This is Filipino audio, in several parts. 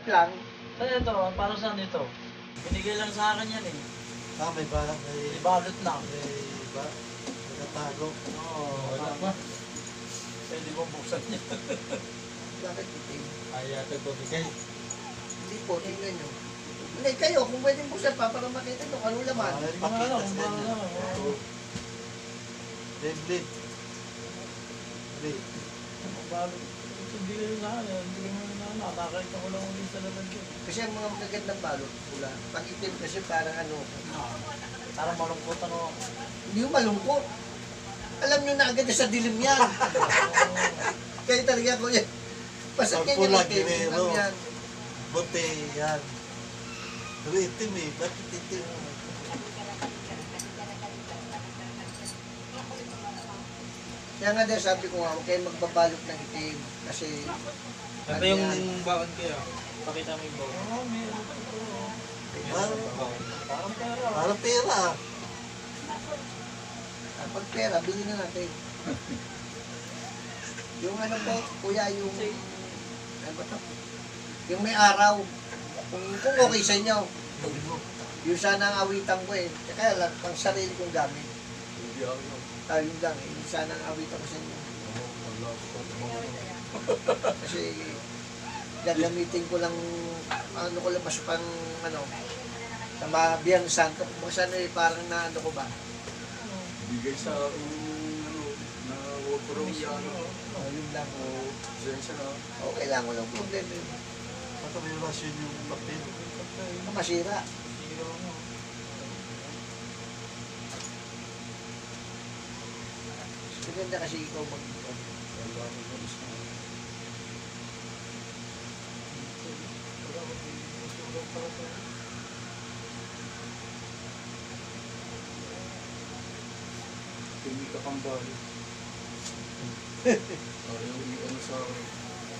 lang. Kaya ito, para saan ito? Binigay lang sa akin yan eh. May balak, may Ibalot lang. ba? Nagatago. Oo, Wala wala pa. Pwede mong buksan niya. Bakit itim? Ayaw ito bigay. Hindi po, tingnan nyo. Hindi, kayo, kung pwedeng buksan pa para makita nyo kung anong laman. Hindi ko na alam kung paano naman. Oo. Blade. Blade. Ang balot. Hindi ko na alam. Hindi ko na alam. Nakakita ko lang ulit sa laman ko. Kasi ang mga magagandang balot, pula. Pag itim kasi parang ano, Parang malungkot ano. hindi yung malungkot. Alam nyo na agad na sa dilim yan. Kaya talaga ko yan. Basta Pag kanya pula, itim, ginero. ano yan. Bote, yan. Pero itim eh. Bakit itim? Kaya nga din sabi ko nga, huwag kayong magbabalot ng itim. Kasi, Ito yung baon kayo. Pakita mo yung baon. Oo, meron ito. Parang, Parang pera. parang pera. pag pera, bili na natin. Yung ano po, kuya, yung, ano ba to? Yung may araw. Kung okay sa inyo, yung sana ang awitan ko eh. Kaya lang, pang sarili kong gamit. Yun lang, yung sana ang awitan ko sa inyo. Kasi, gagamitin ko lang, ano ko lang, mas pang, ano, na mabiyansan ko. Kung sana eh, parang na, ano ko ba? Bigay sa akin ano, na work from yan. Yun lang. O, sensya na. Okay lang, walang problema yun. Baka may rasyon yung papel. Masira. Maganda kasi ikaw mag Hindi ka pang bahay. Ayaw yung ano sa akin.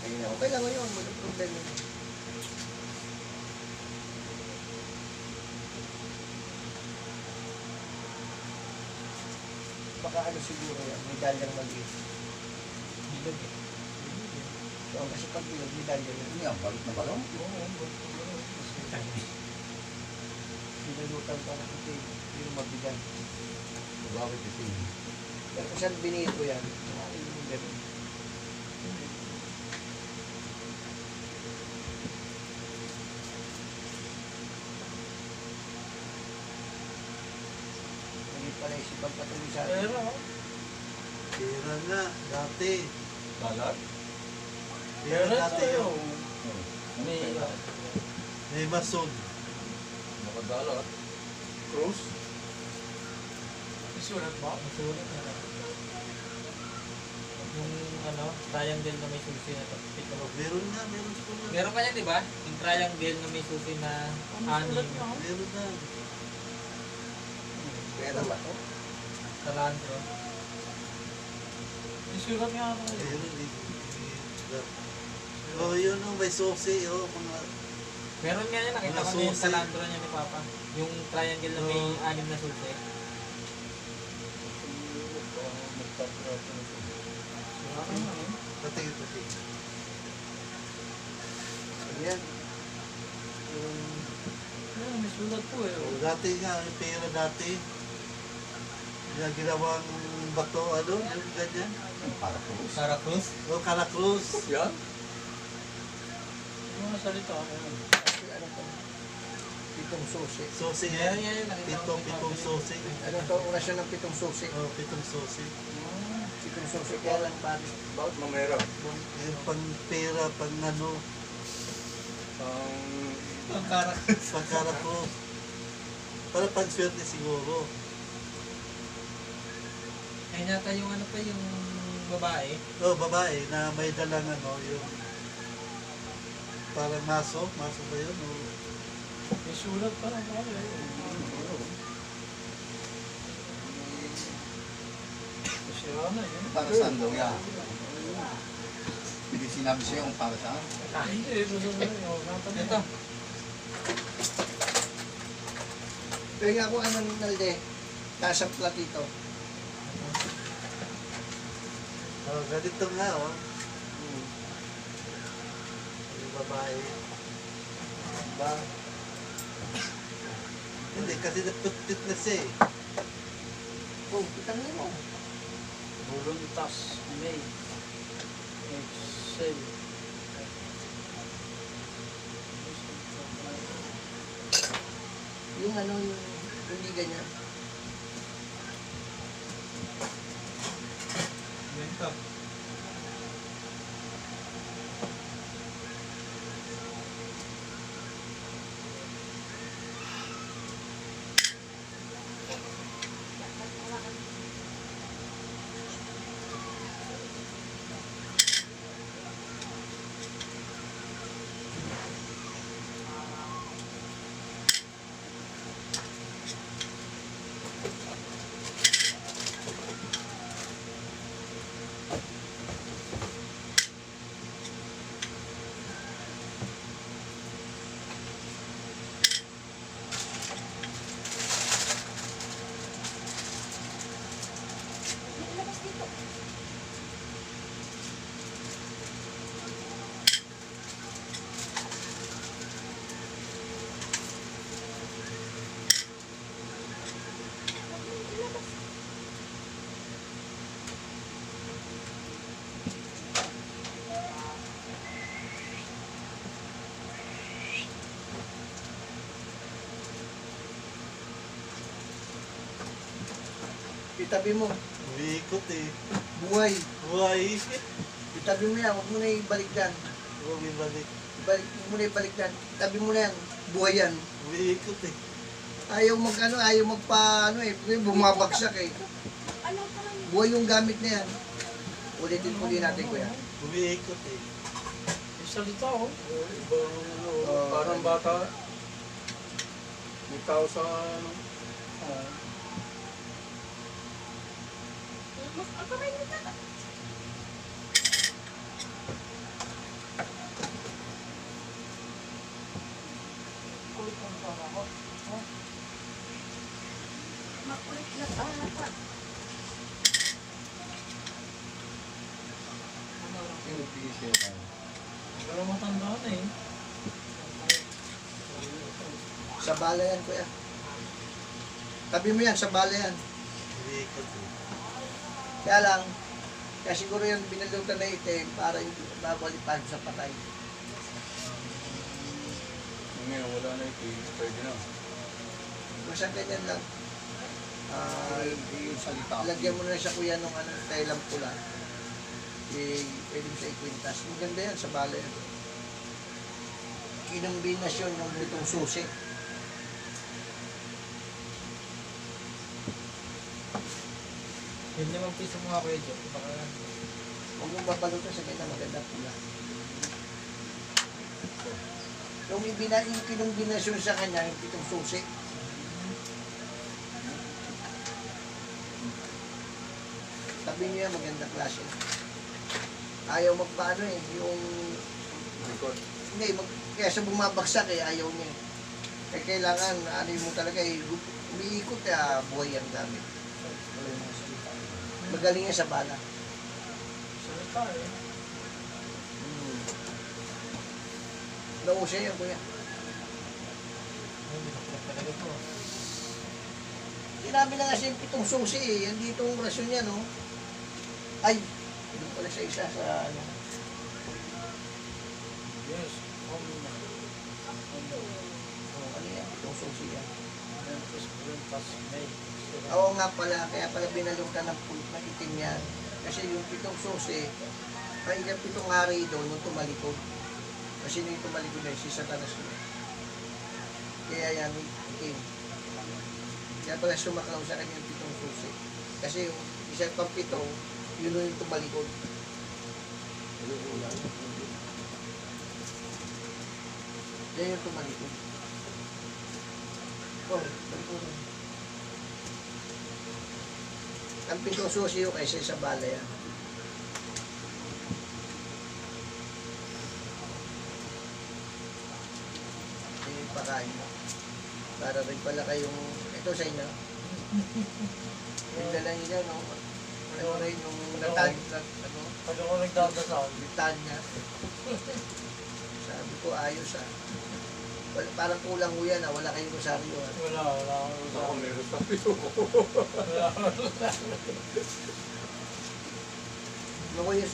ayun, okay lang yun, walang problema. Baka ano siguro yan, medalyang maliit. Bilog eh. So, kasi pag bilog, medalya yan. Ano yan? Balit na balong? Pinalutan pa ng itim, yung mabigat. Bakit ito? Pero kung saan binito yan, ay yung ganun. Hindi pala isipan patuloy sa atin. Pero, Pera nga, dati. Balat? Pera pero dati ito yung yun. May may mason. nakadalat. Cross? Isulat ba? Isulat na. Yung ano, triangle na may susi na to. Pito. Meron nga, meron ko na. Meron pa yan, di ba? Yung triangle na may susi na anim. Meron na. Pera ba to? Talandro. Isulat nga ako. Meron eh. Oh, yun oh, may sosi, oh, mga Meron nga yan, nakita ko na yung Susi. talandro niya ni Papa. Yung triangle na may Oo. anim na susi. patingin. So, yan. Yung Yan, may sulat po eh. Oh, dati nga, yung pera dati. Yung ginawang bato, ano, yung ganyan. Para cross? Sara Cruz. Oh, Calacruz. Yan? Yung mga salita. Ayun. kasi ano to? Pitong susi. Sosi Meron yan. yan, nakita ko. Pitong sosi. Ano to? Orasyon ng pitong susi. Oh, pitong sosi. Pitong susi. Kaya lang pare. Bakit mamera? Yung pang pera, pang ano, Ang Ang Sara Cruz. pang Calacruz. Para pang swerte siguro. Ayun yata yung ano pa yung babae. Oh, babae na may dalang ano, yung parang maso ba yun? Oh. May sulat pa lang pare. Sira na yun. para saan daw yan? Hindi sinabi sa'yo kung para saan? Ay, hindi. Gusto ko yun. Ito. Kaya nga kung ano nalde. Nasa platito. Oh, ganito nga, oh. Yung babae. Ba? Hindi, kasi naputit na siya eh. Oh, kitangin mo. Voluntas, May, Excel. Yung ano, yung hindi ganyan. Benta. Itabi mo. Umiikot eh. Buhay. Buhay. Itabi mo yan. Huwag mo na ibalik yan. Huwag ibalik. Huwag mo na ibalik yan. Itabi mo na yan. Buhay yan. Umiikot eh. Ayaw magpa, ano eh, bumabagsak eh. Buhay yung gamit na yan. Ulitin natin kuya. Umiikot eh. May salita oh. Ibang ano, Oo. parang bata. May tao sa ano. Pero matanda na eh. Sa bala yan kuya. Tabi mo yan, sa bala yan. Umiikot eh. Kaya lang, kaya siguro yung binalutan na itim para hindi babalipan sa patay. Ngayon wala na ito. Pwede na. Basta ganyan lang. Yung salita. Lagyan mo na siya kuya nung ano, telang pula. Pwede mo siya ikwintas. Maganda yan sa bala yan. Kinombinasyon ng itong susi. Yun 5 piso mga kuya Joe. Baka Huwag mong babalutan sa ganyan, maganda pula. Yung kinombinasyon sa kanya, yung itong susi. Sabi niya, maganda klase. Ayaw magpaano eh, yung... Hindi, kaya sa bumabagsak eh, ayaw niya. Kaya kailangan, ano mo talaga eh, umiikot eh, buhay ang gamit. Magaling yan sa bala. salita eh. Nausya yan, kuya. Ay, binakulap talaga to. Sinabi na kasi yung 7 susi eh, yan dito ang rasyon niya, no? Ay, doon pala sa isa sa ano. Yes. Oh, ano yan, 7 susi yan. Memphis, Voluntas, May. Oo nga pala, kaya pala binalutan ng na itim yan. Kasi yung 7 susi, ay yung 7 hari doon nung tumalikod. Kasi nung tumalikod na si Satanas yun. Kaya yan, itim. Kaya pala sumaklaw sa kanya yung 7 susi. Kasi yung isa pang 7, yun yung tumalikod. Yan yung tumalikod. Oh, talikod. Ang 7 susi yung kaysa sa bala yan. Yan yung pakain mo. Para rin pala kayong, ito sa inyo. Yung dala niya, no? Ano rin yung ano, Pag ako nagdadasal, Britanya. Sabi ko, ayos ah. Parang kulang ho yan, wala kayong rosaryo. Wala akong Ako meron tayo.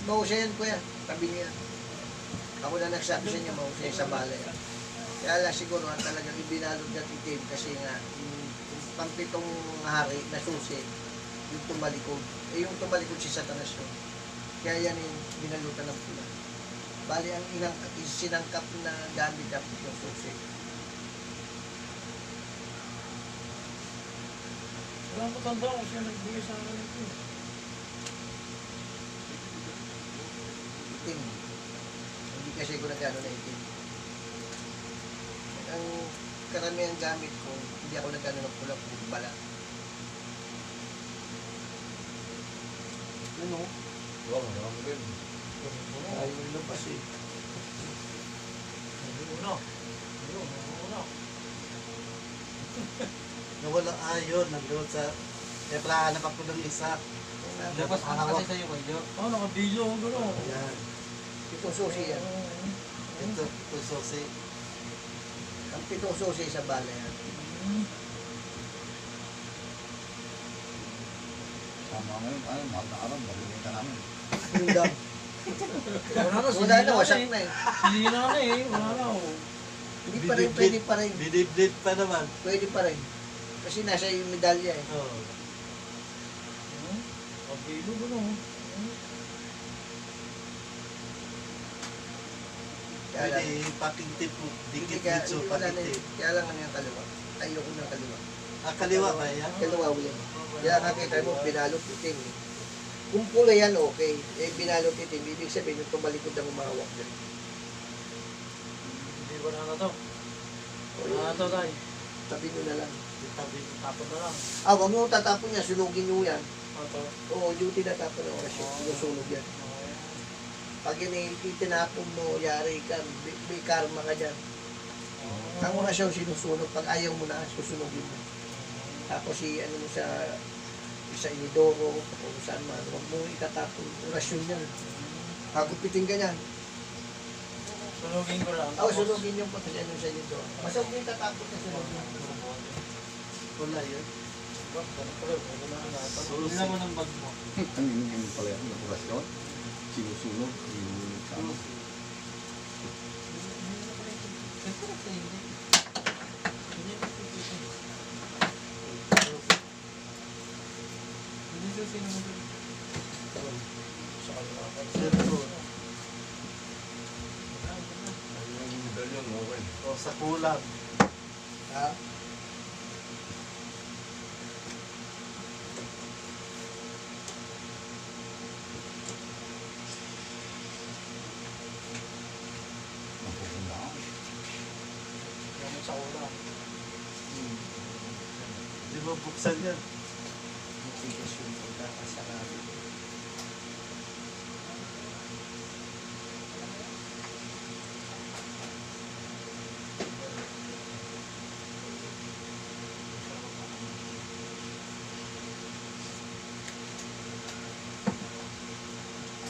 Mahusay yan, kuya. Tabi niya. Ako na nagsabi sa inyo, mahusay sa balay. Kaya lang siguro talagang ibinalog niya itim kasi nga yung pampitong hari na susi, yung tumalikod. Yung tumalikod si Satanas yun. Kaya yan yung binalutan ng pula. Bali, ang sinangkap na gamit yung susi. Wala ko tanda ko siya nagbigay sa akin ito. Itim. Hindi kasi ko nagano na itim. Ang karamihan gamit ko, hindi ako nagano ng pula kung bala. Ano? Wala, marami rin. Ayaw yung labas eh. Una. Nawala ayon, nandun sa... Kaya pala hanap ako ng isa. Labas mo na kasi sa'yo, Koy Jo. Nakabilo ako gano'n. Yan. Pitong susi yan. Ito susi. Ang pitong susi sa bala yan. Sama ngayon, mahal na araw, mabigay ka namin. Yung dam. Wala na, wasak na eh. Hindi na eh. Wala na oh. Hindi pa rin, pwede pa rin. Biniblit pa naman. Pwede pa rin. Kasi nasa yung medalya eh. Oo. Nakabilo gano'n. Kaya lang, Pwede packing tip mo. hindi Dikit kaya, dito, hindi wala packing na eh. tip. Kaya lang ano yung kaliwa. Ayoko ng kaliwa. Kaliwa ba yan? Kaliwa ulit. Kaya nakita mo, binalot itim eh. Kung pula yan, okay. Eh, binalot itim. Ibig sabihin, yung tumalikod ang umawak dyan. Hindi wala na to. Wala na to tayo. Tabi nyo na lang. Tabi. Tapos na lang. Huwag nyo tatapon yan. Sunugin nyo yan. Ito. Oo, duty na tapon ng orasyon. Sinusunog yan. Pag itinapon mo, yari ka, may karma ka dyan. Ang orasyon sinusunog. Pag ayaw mo na, susunogin mo. Tapos ano mo sa inidoro o saan man, huwag mo itatapon. Orasyon yan. Hagupitin ka yan. Sunugin ko lang. Oo, sunugin yung patayan yung sa inidoro. Basta huwag mo itatapon na sunugin. Wala yun. Bila mo ng bag mo. Ang yung pala yan, ng orasyon, sinusunog, yung sama. Hindi siya sinunod. Cellphone. Yung medalyon, okay. O sa kulang. Ha? Napupunta ako. Gamit sa ulam. Di ba buksan yan? Matigas yung pagkakasarado.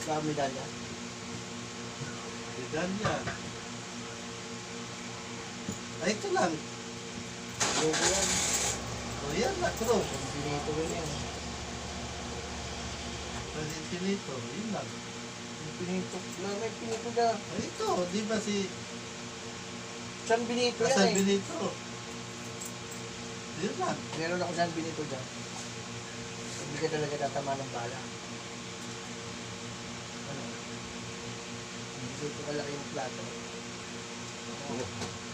Kami dala. Bidan yan. Ay, ito lang. Logo yan. O yan, nakro. Pinito rin yan. Pwede pinito. Yun lang. Pinito. May pinito na. Ay, ito. Di ba si... San Benito yan San eh. Benito? Yun lang. Meron ako San Benito dyan. Hindi ka talaga tatama ng bala. Ano? Hindi ko kalaki yung plato.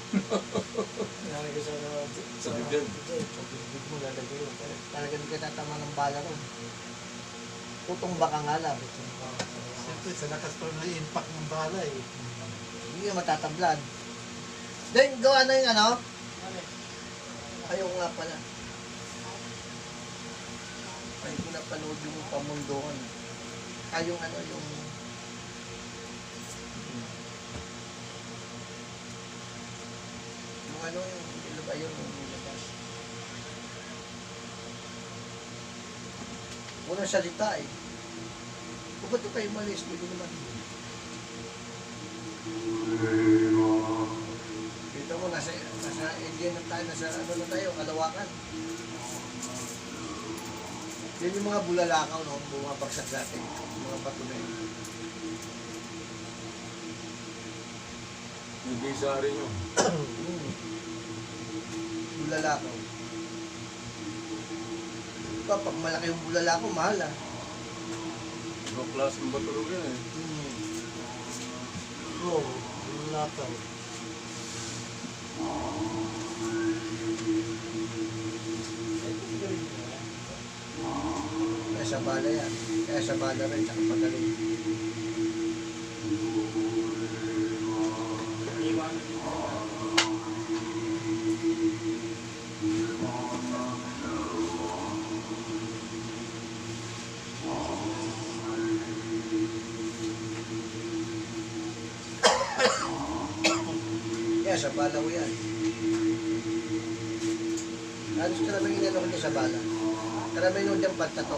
Nangyari ko Sa bigyan. Sa bibig mo lalagay yun. Talaga hindi ka tatama ng bala ron. Putong baka nga lang. Siyempre, sa lakas pa ng impact ng bala eh. Hindi ka matatablad. Then, gawa na yung ano? Ayaw nga pala. Ay, ko napanood yung pamundoan. Ay, yung ano, yung... Yung ano, yung ilaba yun, yung nilabas. Unang salita eh. Kung ba't kayo malis, hindi ko naman. Kita mo, nasa Indian na tayo, nasa ano na tayo, Kalawakan. Yan yung mga bulalakaw, no? Bumabagsak sa atin. Mga bato na yun. Hindi sa rin yun. Bulalakaw. Diba, pag malaki yung bulalakaw, mahal ah. Ibang klaseng batulog yan eh. Oo, lakaw. Kaya sa bala yan. Kaya sa bala rin, tsaka pagaling. Iwanan yung Kaya sa bala ko yan. Halos karaming inano ko niya sa bala. Karaming nung diyang banta to.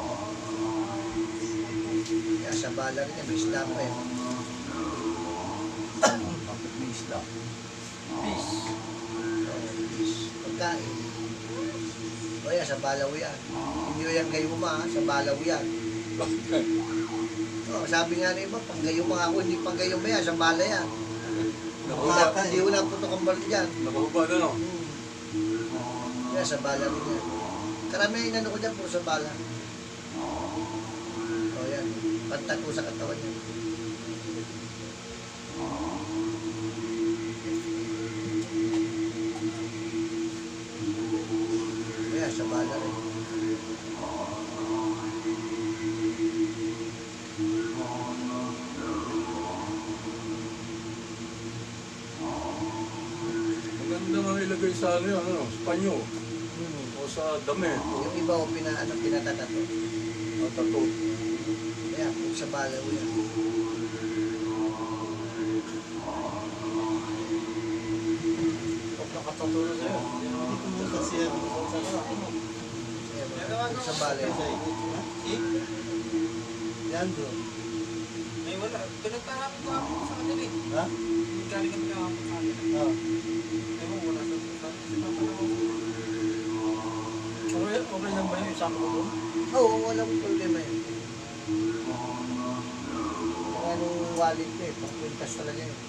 Kaya sa bala rin yan, may isla pa yan. Bakit may isla? Peace. Pagkain. O yan, sa balaw yan. Hindi ko yan gayuma, ha? Sa balaw yan. Bakit? O, sabi nga na iba, pang gayuma ako, hindi pang gayuma yan, sa bala yan. Nakahubad. Hindi ko na putok ang balik yan. Nakahubad ano? Kaya sa bala rin yan. Karamihan inano ko dyan, puro sa bala. O yan, pantato sa katawan yan. Kaya sa bala rin. Maganda nga ilagay sa ano yan, ano? Sa panyo. O sa damit. Yung iba ko pinatatato. O tato. Kaya kung sa bala ko yan. Pag nakatulog sa'yo, hindi naman Dito mo kasi yan. Kaya kung sa bala yan. Yan bro. Ay, wala. Pinagkahamit ko ako sa kanila eh. Ha? Galing kami kahapon sa kanila. Oo. Ewan ko, wala sa ako. okay lang ba yung isang ko doon? Oo, walang problema yun. Yung anong wallet ko eh, pang-quintas talaga yun.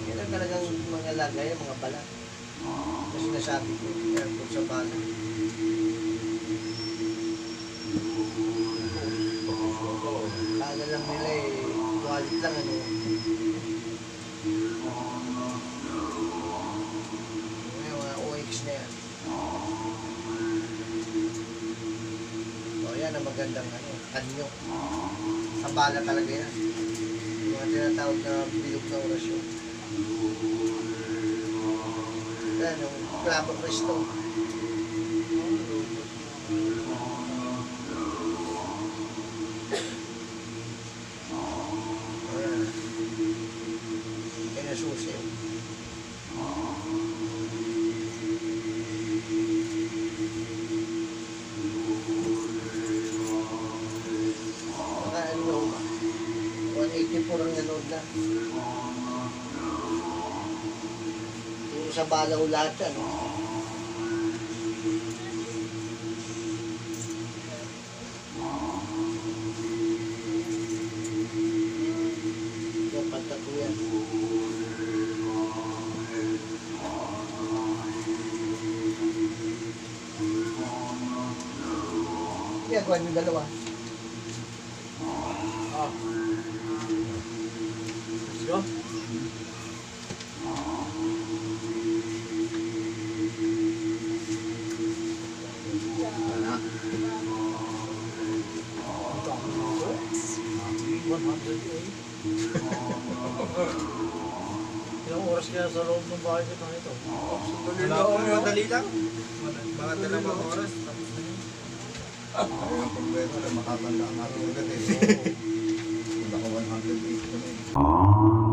Yan ang talagang mga lagay, mga balat. Kasi nasabi ko, yan kung sa balat. Kala lang nila eh, wallet lang ano. Yung mga OX na yan. O yan ang magandang ano, anyo. Sa bala talaga yan. Yung mga tinatawag na bilog na orasyon. Yan, yung Clavo Cristo. O yan. Yan ang susi. Baka ano, 184 ang nanood na. Yung sa balaw lahat yan. Yung pantatu yan. Kaya kuhan yung dalawa. Let's go. Wala. Ang dami nito. 108. Ilang oras kaya sa loob ng bahay ko ito? Sandali Wala lang ko, ano? madali lang. Mga dalawang oras, tapos na yun. Ay, ang problema na matatanda natin agad eh. Kung naka 108 ko na eh.